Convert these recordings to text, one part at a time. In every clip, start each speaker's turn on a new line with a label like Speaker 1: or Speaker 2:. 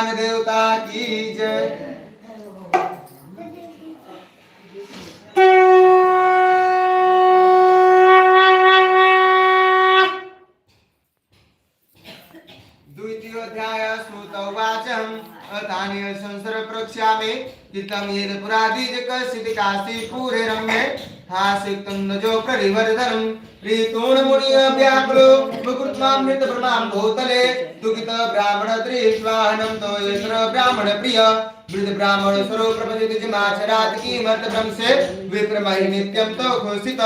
Speaker 1: भगवान देवता की जय। द्वितीयोऽध्याय श्रुत उवाच अतानि संसर प्रक्ष्यामि चित्तं येन पुरादिजकसिद्धिकास्ति पूरे रम्ये हासिक्तं नजो प्ररिवर्धनं ऋतून् मुनिय व्याकुलो मुकुट्मामृत प्रमां भूतले दुःखित ब्राह्मण त्रिश्वाहनं तो यत्र ब्राह्मण प्रिय वृद्ध ब्राह्मण स्वरूप प्रपंचित जिमाचरात की मत ब्रह्म से विप्रमहि नित्यम तो घोषित।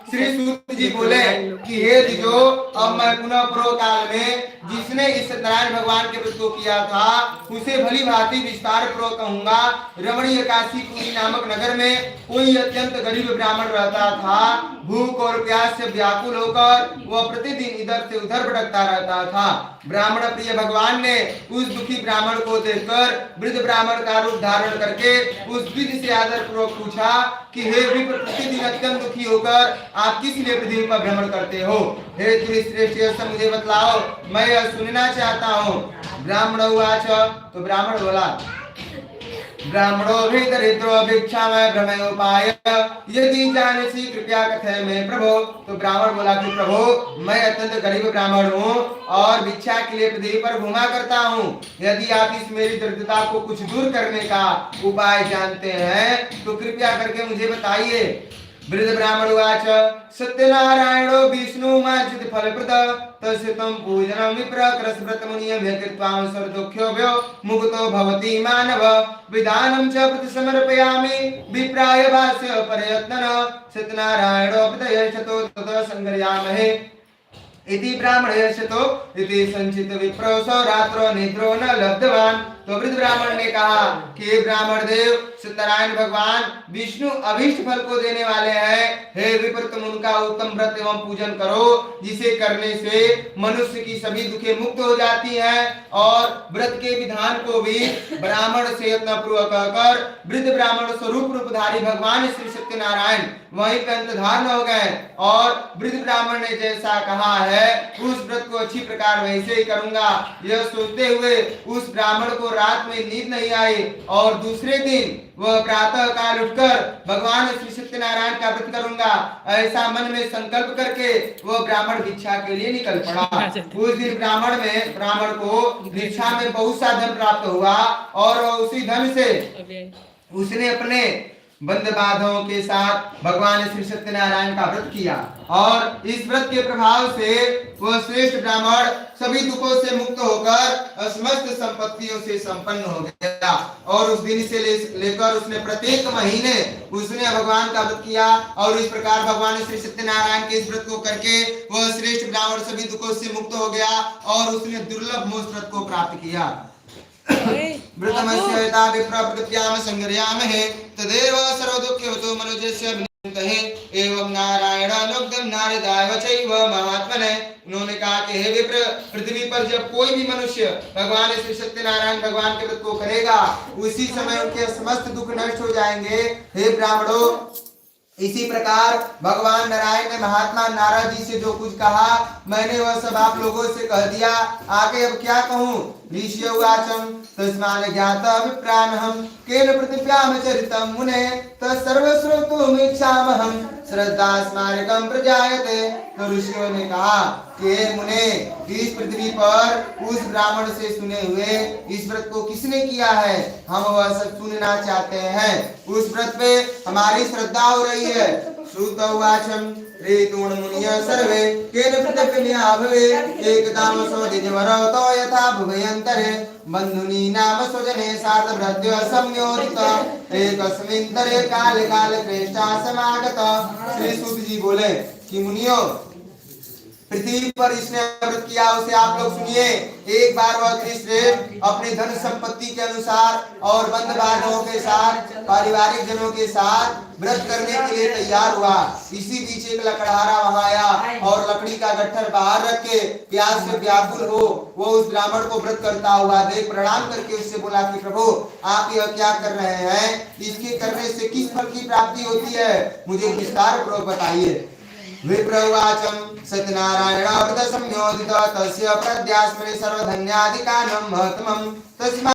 Speaker 1: श्री सूत जी बोले कि हे द्विजो, अब मैं पुनः पूर्व काल में जिसने इस सत्यनारायण भगवान के व्रत को किया था उसे भली भांति विस्तार पूर्वक कहूंगा। रमणीय काशीपुरी नामक नगर में कोई अत्यंत गरीब ब्राह्मण रहता था। भूख और प्यास से व्याकुल होकर वह प्रतिदिन इधर से उधर भटकता रहता था। ब्राह्मण प्रिय भगवान ने उस दुखी ब्राह्मण को देखकर वृद्ध ब्राह्मण का रूप धारण करके उस द्विज से आदर पूर्वक पूछा कि हे विप्र, प्रतिदिन अत्यंत दुखी होकर आप किस लिए पृथ्वी पर भ्रमण करते हो? हे श्रेष्ठ, मुझे बतलाओ, मैं यह सुनना चाहता हूँ। ब्राह्मण उवाच, तो ब्राह्मण बोला, ब्राह्मणो भी दरिद्रो भिक्षा में भ्रमयोपाय यदि जानसी कृपया कथय में प्रभो। तो ब्राह्मण बोला कि प्रभु, मैं अत्यंत गरीब ब्राह्मण हूँ और भिक्षा के लिए पृथ्वी पर घूमा करता हूँ। यदि आप इस मेरी दरिद्रता को कुछ दूर करने का उपाय जानते हैं तो कृपया करके मुझे बताइए। वृद्ध ब्राह्मण उवाच, सत्यनारायणो विष्णु माचित फलप्रद तस्य तं पूजनं विप्र कृष्णव्रत मुनियं कृत्वां सर्वदुःख्योभ्यो मुक्तो भवति मानव विधानं च प्रतिसमर्पयामि विप्राय भाष्य प्रयत्नन सत्यनारायणो प्रदयशतो ततः संग्रयामहे इति ब्राह्मणयशतो इति संचित विप्रो सो रात्रो निद्रो न लब्धवान। तो वृद्ध ब्राह्मण ने कहा कि ब्राह्मण देव, सत्यनारायण भगवान विष्णु अभीष्ट फल को देने वाले हैं। हे विप्र, तुम उनका उत्तम व्रत एवं पूजन करो जिसे करने से मनुष्य की सभी दुखे मुक्त हो जाती हैं। और व्रत के विधान को भी ब्राह्मण से यत्न पूर्वक कर वृद्ध ब्राह्मण स्वरूप रूपधारी भगवान श्री सत्यनारायण वहीं पे अंतर्धान हो गए। और वृद्ध ब्राह्मण ने जैसा कहा है उस व्रत को अच्छी प्रकार वैसे ही करूंगा। यह सोचते हुए उस ब्राह्मण को रात में नींद नहीं आई और दूसरे दिन वह प्रातः काल उठकर भगवान श्री सत्यनारायण का व्रत करूंगा ऐसा मन में संकल्प करके वह ब्राह्मण भिक्षा के लिए निकल पड़ा। उस दिन ब्राह्मण को भिक्षा में बहुत सा धन प्राप्त हुआ और उसी धन से उसने अपने बंद बाधों के साथ भगवान श्री सत्यनारायण का व्रत किया। और इस व्रत के प्रभाव से वह श्रेष्ठ ब्राह्मण सभी दुखों से मुक्त होकर समस्त संपत्तियों से संपन्न हो गया। और उस दिन से लेकर उसने प्रत्येक महीने उसने भगवान का व्रत किया। और इस प्रकार भगवान श्री सत्यनारायण के इस व्रत को करके वह श्रेष्ठ ब्राह्मण सभी दुखों से मुक्त हो गया और उसने दुर्लभ मोक्ष व्रत को प्राप्त किया। व्रतमस्य यथा विप्रप्रकृत्याम संग्रयामहे तदेव सर्वदुःखयोतो मनुजस्य विनितहे एवं नारायणानुग्धं नारदाय वचैव महात्मने। उन्होंने कहा कि हे विप्र, पृथ्वी पर जब कोई भी मनुष्य भगवान श्री सत्यनारायण भगवान के व्रत को करेगा उसी समय उनके समस्त दुख नष्ट हो जाएंगे। हे ब्राह्मणों, इसी प्रकार भगवान नारायण ने महात्मा नारद जी से जो कुछ कहा मैंने वह सब आप लोगों से कह दिया। आगे अब क्या कहूँ? ऋषि उवाचम तस्मान् ज्ञाता विप्रानहं केन पृथिव्यां चरितं मुने तत्सर्वश्रोतुमिच्छामहं श्रद्धा स्मारकं प्रजायते। तो ऋषियों ने कहा कि हे मुने, इस पृथ्वी पर उस ब्राह्मण से सुने हुए इस व्रत को किसने किया है हम वह सब सुनना चाहते हैं। उस व्रत पे हमारी श्रद्धा हो रही है। श्रुत उवाचम ऋतून् मुनिय सर्वे केन पृथिव्या भवे एकदाम स्वदिजवरौ तो यथा भुवयन्तरे बन्धुनी नाम स्वजने सार्थ भृत्य संयोजित एकस्मिन्तरे काले काले श्रेष्ठा समागत। श्री सूत जी बोले कि मुनियों, पृथ्वी पर इसने व्रत किया उसे आप लोग सुनिए। एक बार वह श्रेष्ठ अपने धन संपत्ति के अनुसार और बंद बांधवों के साथ पारिवारिक जनों के साथ व्रत करने के लिए तैयार हुआ। इसी बीच एक लकड़हारा वहां आया और लकड़ी का गट्ठर बाहर रख के प्यास से व्याकुल हो वो उस ब्राह्मण को व्रत करता हुआ देख प्रणाम करके उससे बोला कि प्रभु, आप यह क्या कर रहे हैं? इसके करने से किस फल की प्राप्ति होती है? मुझे विस्तार पूर्वक बताइए। विप्रवाचम सत्यनारायण व्रत संयोजित तस्य प्रद्यास्मने सर्वधन्यादिकानं महत्तमं तस्मा